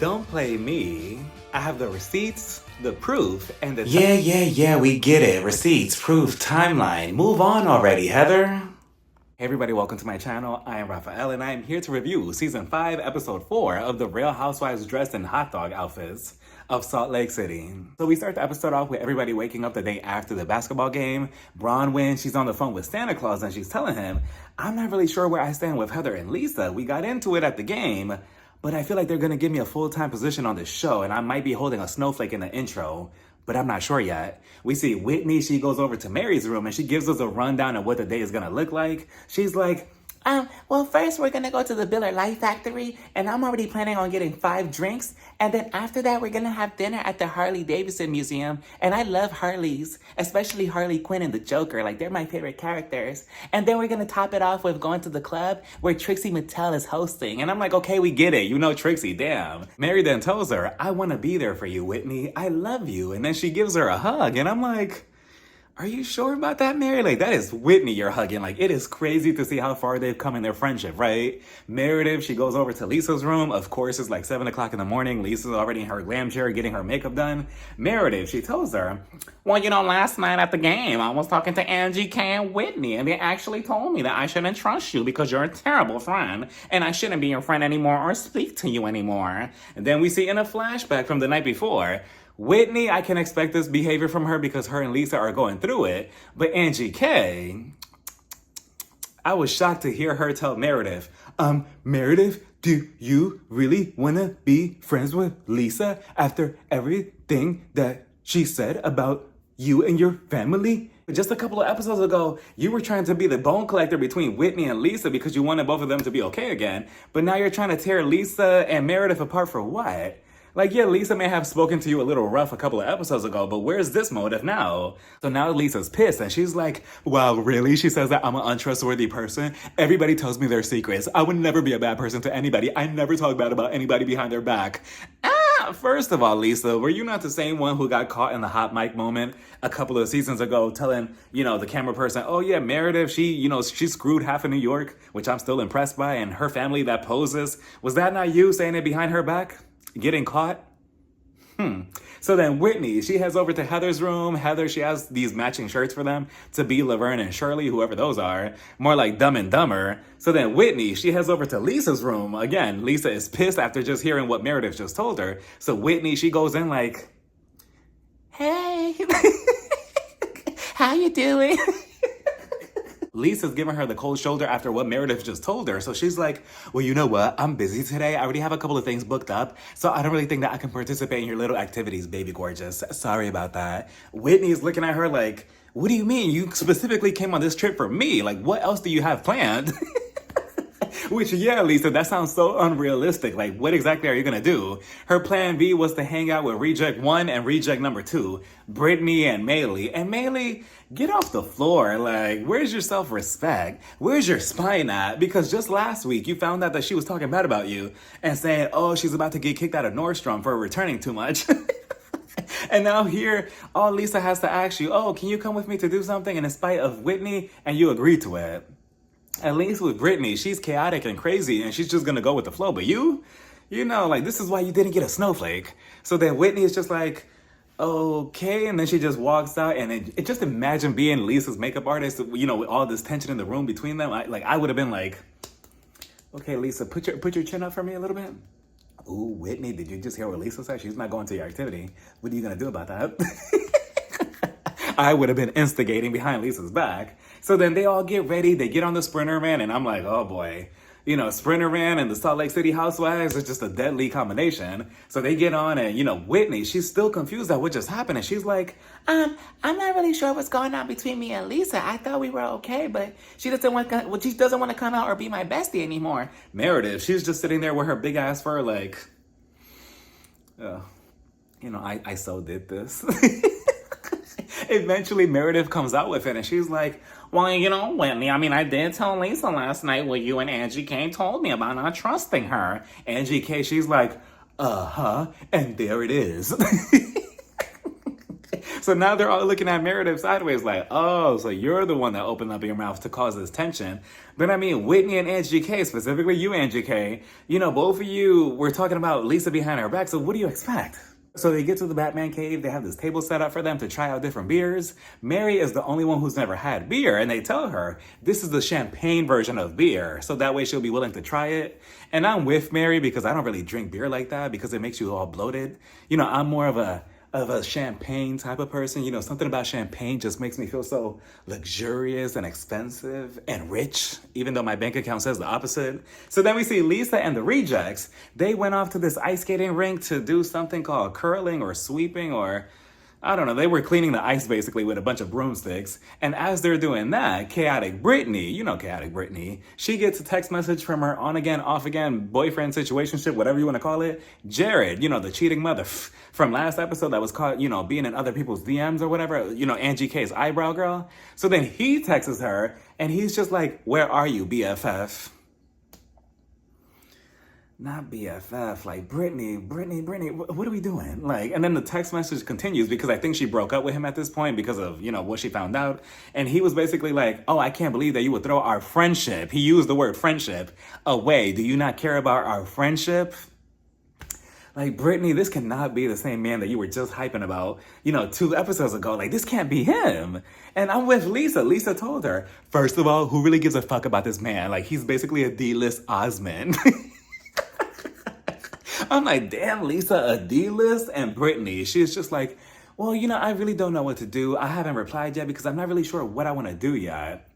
Don't play me. I have the receipts, the proof, and the... Yeah, we get it. Receipts, proof, timeline. Move on already, Heather. Hey everybody, welcome to my channel. I am Raphael and I am here to review Season 5, Episode 4 of the Real Housewives dressed in hot dog outfits of Salt Lake City. So we start the episode off with everybody waking up the day after the basketball game. Braun wins, she's on the phone with Santa Claus and she's telling him, I'm not really sure where I stand with Heather and Lisa. We got into it at the game, but I feel like they're gonna give me a full-time position on this show and I might be holding a snowflake in the intro, but I'm not sure yet. We see Whitney, she goes over to Mary's room and she gives us a rundown of what the day is gonna look like. She's like, well, first we're gonna go to the Biller Light Factory, and I'm already planning on getting 5 drinks, and then after that we're gonna have dinner at the Harley Davidson Museum, and I love Harleys, especially Harley Quinn and the Joker, like they're my favorite characters, and then we're gonna top it off with going to the club where Trixie Mattel is hosting, and I'm like, okay, we get it, you know Trixie, damn. Mary then tells her, I wanna be there for you, Whitney, I love you, and then she gives her a hug, and I'm like, are you sure about that, Mary? Like, that is Whitney you're hugging. Like, it is crazy to see how far they've come in their friendship, right? Meredith, she goes over to Lisa's room. Of course, it's like 7 o'clock in the morning. Lisa's already in her glam chair getting her makeup done. Meredith, she tells her, well, you know, last night at the game, I was talking to Angie K and Whitney, and they actually told me that I shouldn't trust you because you're a terrible friend, and I shouldn't be your friend anymore or speak to you anymore. And then we see in a flashback from the night before, Whitney, I can expect this behavior from her because her and Lisa are going through it. But Angie K, I was shocked to hear her tell Meredith, Meredith, do you really want to be friends with Lisa after everything that she said about you and your family? Just a couple of episodes ago, you were trying to be the bone collector between Whitney and Lisa because you wanted both of them to be okay again. But now you're trying to tear Lisa and Meredith apart for what? Like, yeah, Lisa may have spoken to you a little rough a couple of episodes ago, but where's this motive now? So now Lisa's pissed and she's like, wow, really? She says that I'm an untrustworthy person. Everybody tells me their secrets. I would never be a bad person to anybody. I never talk bad about anybody behind their back. First of all, Lisa, were you not the same one who got caught in the hot mic moment a couple of seasons ago telling, you know, the camera person, oh yeah, Meredith, she screwed half of New York, which I'm still impressed by, and her family that poses. Was that not you saying it behind her back? Getting caught? So then Whitney, she heads over to Heather's room. Heather, she has these matching shirts for them to be Laverne and Shirley, whoever those are. More like Dumb and Dumber. So then Whitney, she heads over to Lisa's room. Again, Lisa is pissed after just hearing what Meredith just told her. So Whitney, she goes in like, hey, how you doing? Lisa's giving her the cold shoulder after what Meredith just told her. So she's like, well, you know what? I'm busy today. I already have a couple of things booked up. So I don't really think that I can participate in your little activities, baby gorgeous. Sorry about that. Whitney's looking at her like, what do you mean? You specifically came on this trip for me. Like, what else do you have planned? Which, yeah, Lisa, that sounds so unrealistic. Like, what exactly are you gonna do? Her plan B was to hang out with Reject 1 and Reject number 2, Brittani and Maylee. And Maylee, get off the floor. Like, where's your self-respect? Where's your spine at? Because just last week, you found out that she was talking bad about you and saying, oh, she's about to get kicked out of Nordstrom for returning too much. And now here, all Lisa has to ask you, oh, can you come with me to do something? And in spite of Whitney, and you agree to it. At least with Brittany, she's chaotic and crazy and she's just gonna go with the flow. But you know, like, this is why you didn't get a snowflake. So then Whitney is just like, okay. And then she just walks out and it just imagine being Lisa's makeup artist, you know, with all this tension in the room between them. I would have been like, okay, Lisa, put your chin up for me a little bit. Ooh, Whitney, did you just hear what Lisa said? She's not going to your activity. What are you gonna do about that? I would have been instigating behind Lisa's back. So then they all get ready. They get on the Sprinter van, and I'm like, oh boy. You know, Sprinter van and the Salt Lake City Housewives is just a deadly combination. So they get on, and, you know, Whitney, she's still confused at what just happened. And she's like, I'm not really sure what's going on between me and Lisa. I thought we were okay, but she doesn't want to come out or be my bestie anymore. Meredith, she's just sitting there with her big ass fur like, you know, I so did this. Eventually, Meredith comes out with it, and she's like, well, you know, Whitney, I mean, I did tell Lisa last night what you and Angie K told me about not trusting her. Angie K, she's like, and there it is. So now they're all looking at Meredith sideways like, oh, so you're the one that opened up your mouth to cause this tension. But I mean, Whitney and Angie K, specifically you, Angie K, both of you were talking about Lisa behind her back, so what do you expect? So they get to the Batman cave, they have this table set up for them to try out different beers. Mary is the only one who's never had beer, and they tell her this is the champagne version of beer, so that way she'll be willing to try it. And I'm with Mary because I don't really drink beer like that because it makes you all bloated. I'm more of a champagne type of person. Something about champagne just makes me feel so luxurious and expensive and rich, even though my bank account says the opposite. So then we see Lisa and the rejects. They went off to this ice skating rink to do something called curling or sweeping, or I don't know. They were cleaning the ice basically with a bunch of broomsticks. And as they're doing that, chaotic Brittany, chaotic Brittany, she gets a text message from her on again, off again, boyfriend, situationship, whatever you want to call it. Jared, the cheating mother from last episode that was caught, being in other people's DMs or whatever, Angie K's eyebrow girl. So then he texts her and he's just like, where are you, BFF? Not BFF, like Brittany, what are we doing? And then the text message continues because I think she broke up with him at this point because of, what she found out. And he was basically like, oh, I can't believe that you would throw our friendship. He used the word friendship away. Do you not care about our friendship? Like, Brittany, this cannot be the same man that you were just hyping about, 2 episodes ago. Like, this can't be him. And I'm with Lisa. Lisa told her, first of all, who really gives a fuck about this man? Like, he's basically a D-list Osmond. I'm like, damn, Lisa, a D-list? And Brittany, she's just like, well, I really don't know what to do. I haven't replied yet because I'm not really sure what I want to do yet.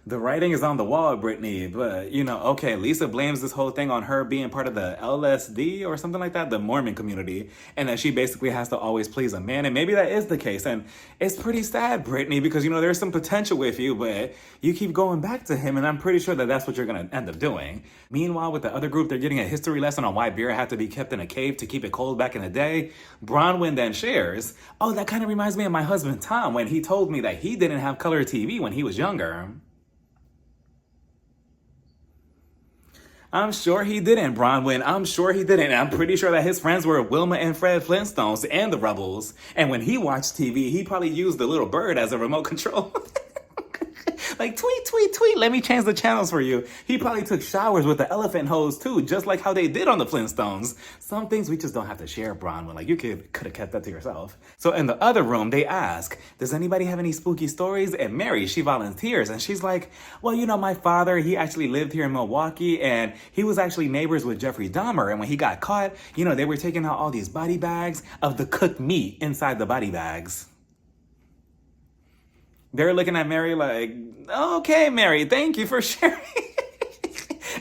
The writing is on the wall, Brittany, but, okay, Lisa blames this whole thing on her being part of the LSD or something like that, the Mormon community, and that she basically has to always please a man, and maybe that is the case, and it's pretty sad, Brittany, because, there's some potential with you, but you keep going back to him, and I'm pretty sure that that's what you're going to end up doing. Meanwhile, with the other group, they're getting a history lesson on why beer had to be kept in a cave to keep it cold back in the day. Bronwyn then shares, oh, that kind of reminds me of my husband, Tom, when he told me that he didn't have color TV when he was younger. I'm sure he didn't, Bronwyn. I'm sure he didn't. I'm pretty sure that his friends were Wilma and Fred Flintstones and the Rebels. And when he watched TV, he probably used the little bird as a remote control. Like, tweet, tweet, tweet, let me change the channels for you. He probably took showers with the elephant hose too, just like how they did on the Flintstones. Some things we just don't have to share, Bronwyn. Like, you could have kept that to yourself. So in the other room, they ask, does anybody have any spooky stories? And Mary, she volunteers, and she's like, well, my father, he actually lived here in Milwaukee, and he was actually neighbors with Jeffrey Dahmer, and when he got caught, they were taking out all these body bags of the cooked meat inside the body bags. They're looking at Mary like, okay, Mary, thank you for sharing.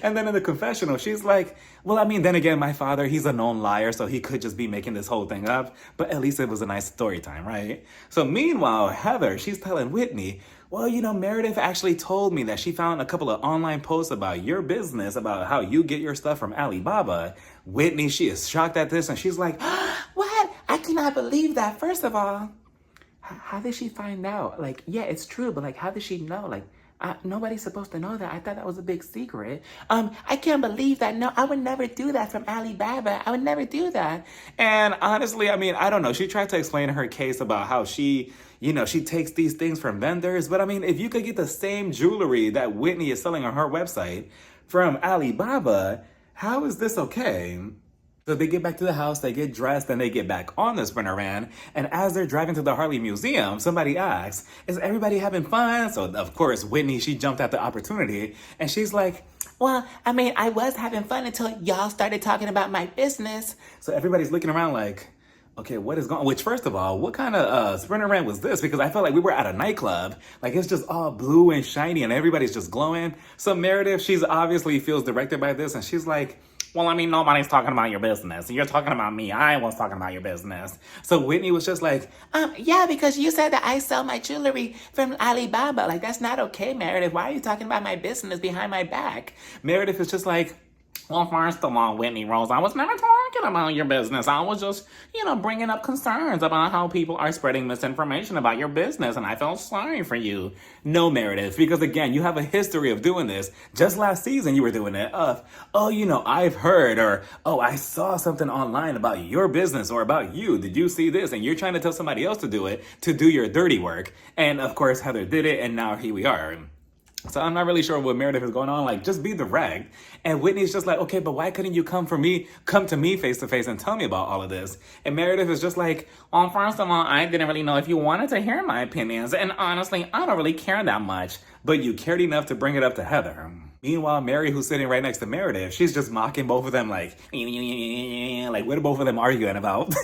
And then in the confessional, she's like, well, I mean, then again, my father, he's a known liar, so he could just be making this whole thing up. But at least it was a nice story time, right? So meanwhile, Heather, she's telling Whitney, well, Meredith actually told me that she found a couple of online posts about your business, about how you get your stuff from Alibaba. Whitney, she is shocked at this, and she's like, what? I cannot believe that. First of all, how did she find out? Like, yeah, it's true, but how did she know? Like, nobody's supposed to know that. I thought that was a big secret. I can't believe that. No, I would never do that from Alibaba. I would never do that. And honestly, I mean, I don't know. She tried to explain her case about how she, she takes these things from vendors. But I mean, if you could get the same jewelry that Whitney is selling on her website from Alibaba, how is this okay? So they get back to the house, they get dressed, and they get back on the Sprinter van. And as they're driving to the Harley Museum, somebody asks, is everybody having fun? So, of course, Whitney, she jumped at the opportunity. And she's like, well, I mean, I was having fun until y'all started talking about my business. So everybody's looking around like, okay, what is going on? Which, first of all, what kind of Sprinter van was this? Because I felt like we were at a nightclub. Like, it's just all blue and shiny, and everybody's just glowing. So Meredith, she's obviously feels directed by this, and she's like, well, I mean, nobody's talking about your business. You're talking about me. I was talking about your business. So Whitney was just like, yeah, because you said that I sell my jewelry from Alibaba. Like, that's not okay, Meredith. Why are you talking about my business behind my back? Meredith is just like, Well, first of all, Whitney Rose, I was never talking about your business. I was just, bringing up concerns about how people are spreading misinformation about your business, and I felt sorry for you. No, Meredith, because again, you have a history of doing this. Just last season, you were doing it of, I've heard, or, I saw something online about your business or about you. Did you see this? And you're trying to tell somebody else to do it, to do your dirty work. And of course, Heather did it, and now here we are. So I'm not really sure what Meredith is going on. Like, just be direct. And Whitney's just like, okay, but why couldn't you come to me face to face and tell me about all of this? And Meredith is just like, well, first of all, I didn't really know if you wanted to hear my opinions. And honestly, I don't really care that much. but you cared enough to bring it up to Heather. Meanwhile, Mary, who's sitting right next to Meredith, she's just mocking both of them like what are both of them arguing about?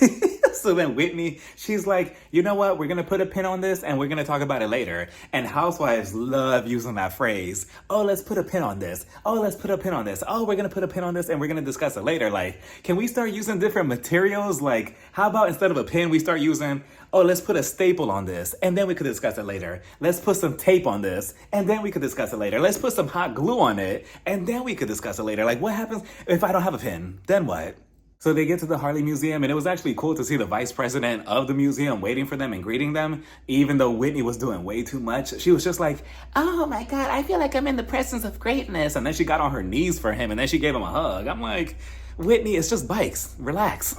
So then Whitney, she's like, you know what? We're going to put a pin on this and we're going to talk about it later. And housewives love using that phrase. Oh, let's put a pin on this. Oh, let's put a pin on this. Oh, we're going to put a pin on this and we're going to discuss it later. Like, can we start using different materials? Like, how about instead of a pin, we start using, oh, let's put a staple on this and then we could discuss it later. Let's put some tape on this and then we could discuss it later. Let's put some hot glue on it and then we could discuss it later. Like, what happens if I don't have a pin? Then what? So they get to the Harley Museum, and it was actually cool to see the vice president of the museum waiting for them and greeting them, even though Whitney was doing way too much. She was just like, oh my God, I feel like I'm in the presence of greatness. And then she got on her knees for him, and then she gave him a hug. I'm like, Whitney, it's just bikes. Relax.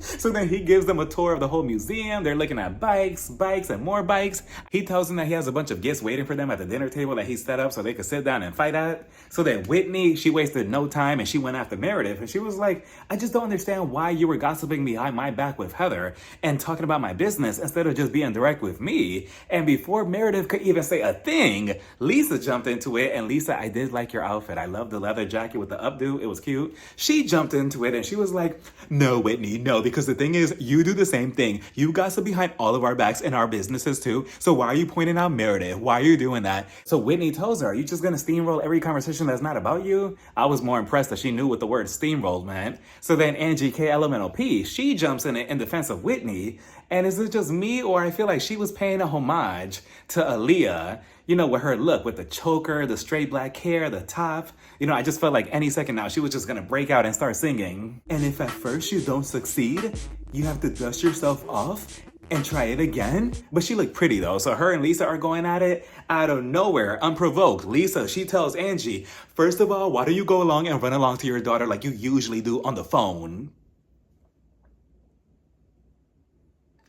So then he gives them a tour of the whole museum. They're looking at bikes, and more bikes. He tells them that he has a bunch of gifts waiting for them at the dinner table that he set up so they could sit down and fight at. So then Whitney, she wasted no time and she went after Meredith. And she was like, I just don't understand why you were gossiping behind my back with Heather and talking about my business instead of just being direct with me. And before Meredith could even say a thing, Lisa jumped into it. And Lisa, I did like your outfit. I love the leather jacket with the updo. It was cute. She jumped into it and she was like, no, Whitney, no, because the thing is, you do the same thing. You gossip behind all of our backs and our businesses too. So why are you pointing out Meredith? Why are you doing that? So Whitney tells her, are you just gonna steamroll every conversation that's not about you? I was more impressed that she knew what the word steamroll meant. So then Angie K, Elemental P, she jumps in it in defense of Whitney. And is it just me, or I feel like she was paying a homage to Aaliyah, you know, with her look, with the choker, the straight black hair, the top. You know, I just felt like any second now she was just gonna break out and start singing. And if at first you don't succeed, you have to dust yourself off and try it again. But she looked pretty though. So her and Lisa are going at it out of nowhere, unprovoked. Lisa, she tells Angie, first of all, why do you go along and run along to your daughter like you usually do on the phone?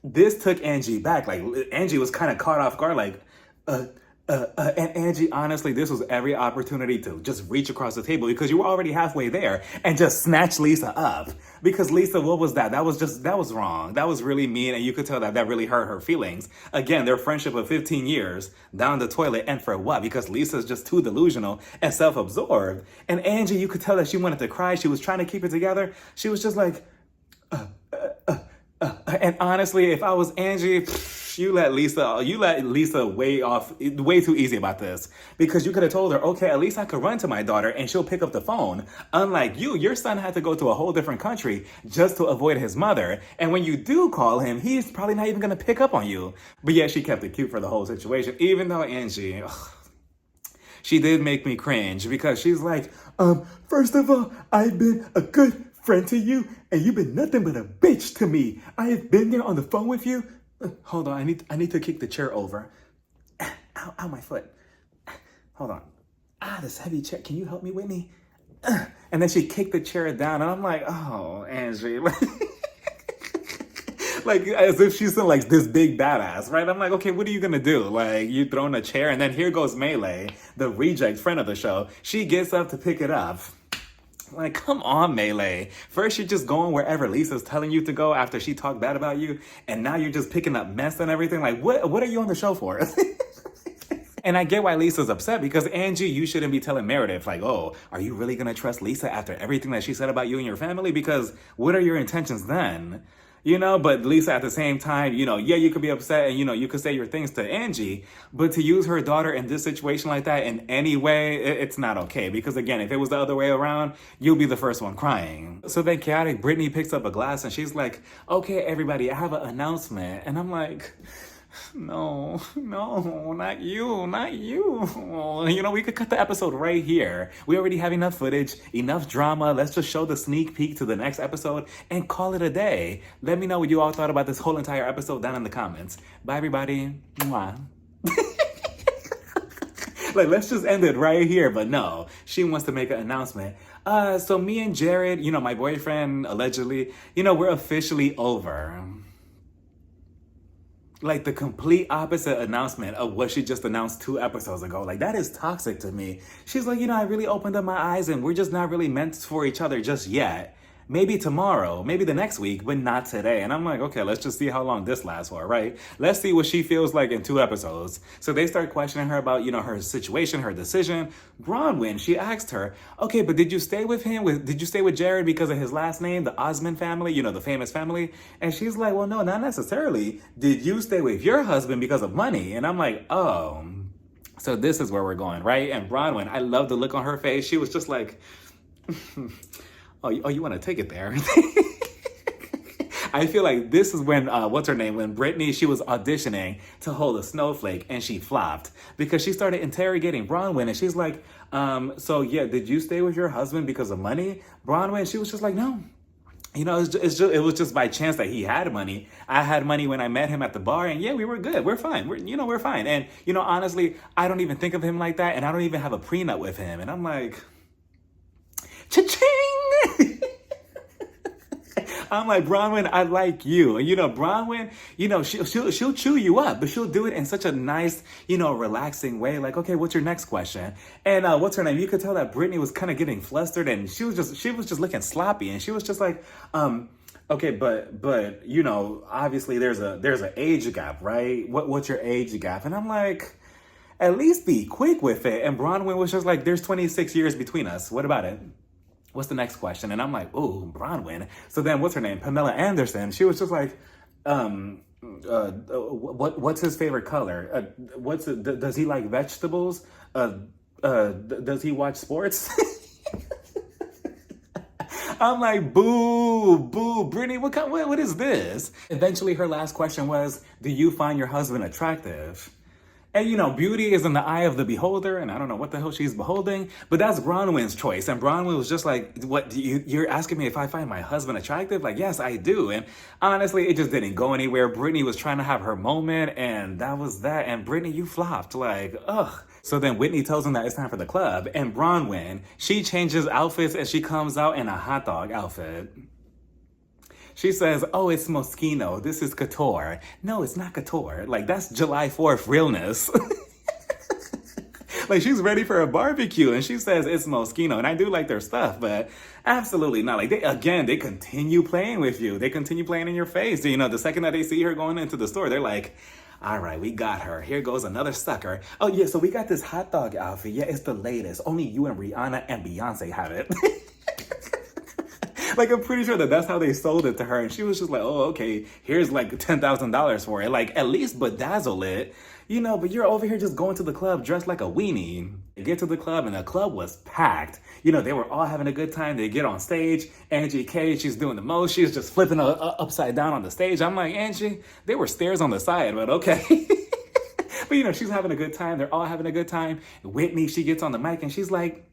This took Angie back. Like, Angie was kind of caught off guard, like, and Angie, honestly, this was every opportunity to just reach across the table because you were already halfway there and just snatch Lisa up. Because Lisa, what was that? That was wrong. That was really mean. And you could tell that that really hurt her feelings. Again, their friendship of 15 years down the toilet. And for what? Because Lisa's just too delusional and self-absorbed. And Angie, you could tell that she wanted to cry. She was trying to keep it together. She was just like, and honestly, if I was Angie, you let Lisa way too easy about this. Because you could have told her, okay, at least I could run to my daughter and she'll pick up the phone. Unlike you, your son had to go to a whole different country just to avoid his mother. And when you do call him, he's probably not even going to pick up on you. But yeah, she kept it cute for the whole situation. Even though Angie, she did make me cringe because she's like, first of all, I've been a good friend to you, and you've been nothing but a bitch to me. I have been there on the phone with you. Hold on, I need to kick the chair over. Ow, my foot. Hold on. This heavy chair. Can you help me, Whitney? And then she kicked the chair down, and I'm like, oh, Angie. Like, as if she's like this big badass, right? I'm like, okay, what are you gonna do? Like, you throwing a chair, and then here goes Melee, the reject friend of the show. She gets up to pick it up. Like, come on, Melee. First, you're just going wherever Lisa's telling you to go after she talked bad about you. And now you're just picking up mess and everything. Like, what are you on the show for? And I get why Lisa's upset because, Angie, you shouldn't be telling Meredith, like, oh, are you really going to trust Lisa after everything that she said about you and your family? Because what are your intentions then? You know, but Lisa at the same time, you know, yeah, you could be upset and, you know, you could say your things to Angie, but to use her daughter in this situation like that in any way, it's not okay. Because again, if it was the other way around, you'll be the first one crying. So then chaotic Brittany picks up a glass and she's like, okay, everybody, I have an announcement. And I'm like, No, not you, not you. You know, we could cut the episode right here. We already have enough footage, enough drama. Let's just show the sneak peek to the next episode and call it a day. Let me know what you all thought about this whole entire episode down in the comments. Bye, everybody. Mwah. Like, let's just end it right here. But no, she wants to make an announcement. So me and Jared, you know, my boyfriend, allegedly, you know, we're officially over. Like the complete opposite announcement of what she just announced 2 episodes ago. Like, that is toxic to me. She's like, you know, I really opened up my eyes and we're just not really meant for each other just yet. Maybe tomorrow, maybe the next week, but not today. And I'm like, okay, let's just see how long this lasts for, right? Let's see what she feels like in 2 episodes. So they start questioning her about, you know, her situation, her decision. Bronwyn, she asked her, okay, but did you stay with him? Did you stay with Jared because of his last name, the Osmond family, you know, the famous family? And she's like, well, no, not necessarily. Did you stay with your husband because of money? And I'm like, oh, so this is where we're going, right? And Bronwyn, I love the look on her face. She was just like, oh, you want to take it there? I feel like this is when, what's her name? When Brittani, she was auditioning to hold a snowflake and she flopped because she started interrogating Bronwyn and she's like, so yeah, did you stay with your husband because of money? Bronwyn, she was just like, no. You know, it was just by chance that he had money. I had money when I met him at the bar and yeah, we were good. We're fine. We're fine. And, you know, honestly, I don't even think of him like that and I don't even have a prenup with him. And I'm like, cha-ching! I'm like, Bronwyn, I like you. And, you know, Bronwyn, you know, she'll chew you up, but she'll do it in such a nice, you know, relaxing way. Like, okay, what's your next question? And what's her name? You could tell that Brittani was kind of getting flustered and she was just looking sloppy. And she was just like, okay, but, you know, obviously there's an age gap, right? What's your age gap? And I'm like, at least be quick with it. And Bronwyn was just like, there's 26 years between us. What about it? What's the next question? And I'm like, ooh, Bronwyn. So then what's her name? Pamela Anderson. She was just like, what's his favorite color? Does he like vegetables? Does he watch sports? I'm like, boo, Brittani, what is this? Eventually her last question was, do you find your husband attractive? And, you know, beauty is in the eye of the beholder, and I don't know what the hell she's beholding, but that's Bronwyn's choice. And Bronwyn was just like, what, you're asking me if I find my husband attractive? Like, yes, I do. And honestly, it just didn't go anywhere. Brittani was trying to have her moment, and that was that. And Brittani, you flopped. Like, ugh. So then Whitney tells him that it's time for the club, and Bronwyn, she changes outfits, and she comes out in a hot dog outfit. She says, oh, it's Moschino. This is couture. No, it's not couture. Like, that's July 4th realness. Like, she's ready for a barbecue. And she says, it's Moschino. And I do like their stuff, but absolutely not. Like, they continue playing with you. They continue playing in your face. You know, the second that they see her going into the store, they're like, all right, we got her. Here goes another sucker. Oh, yeah, so we got this hot dog outfit. Yeah, it's the latest. Only you and Rihanna and Beyonce have it. Like, I'm pretty sure that's how they sold it to her. And she was just like, oh, okay, here's like $10,000 for it. Like, at least bedazzle it, you know, but you're over here just going to the club dressed like a weenie. You get to the club and the club was packed. You know, they were all having a good time. They get on stage. Angie K, she's doing the most. She's just flipping upside down on the stage. I'm like, Angie, there were stairs on the side, but okay. But, you know, she's having a good time. They're all having a good time. Whitney, she gets on the mic and she's like,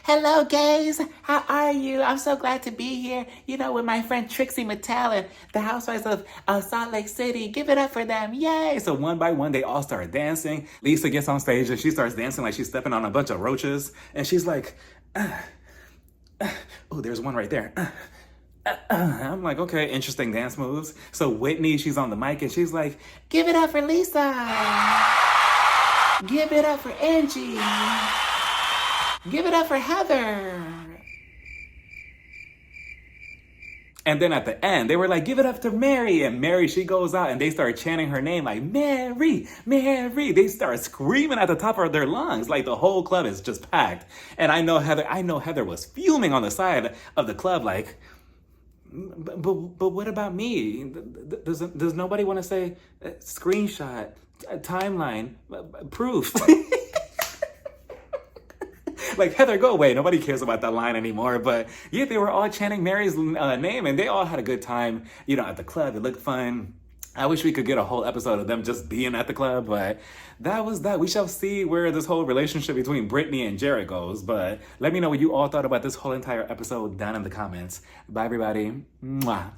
hello, guys. How are you? I'm so glad to be here, you know, with my friend Trixie Mattel and the Housewives of Salt Lake City. Give it up for them. Yay. So one by one, they all start dancing. Lisa gets on stage and she starts dancing like she's stepping on a bunch of roaches. And she's like, oh, there's one right there. I'm like, okay, interesting dance moves. So Whitney, she's on the mic and she's like, give it up for Lisa. Give it up for Angie. Give it up for Heather. And then at the end, they were like, give it up to Mary. And Mary, she goes out and they start chanting her name like, Mary, Mary. They start screaming at the top of their lungs. Like the whole club is just packed. And I know Heather was fuming on the side of the club like, but what about me? Does nobody want to say screenshot, timeline, proof? Like, Heather, go away. Nobody cares about that line anymore. But yeah, they were all chanting Mary's name and they all had a good time, you know, at the club. It looked fun. I wish we could get a whole episode of them just being at the club, but that was that. We shall see where this whole relationship between Brittani and Jared goes. But let me know what you all thought about this whole entire episode down in the comments. Bye, everybody. Mwah.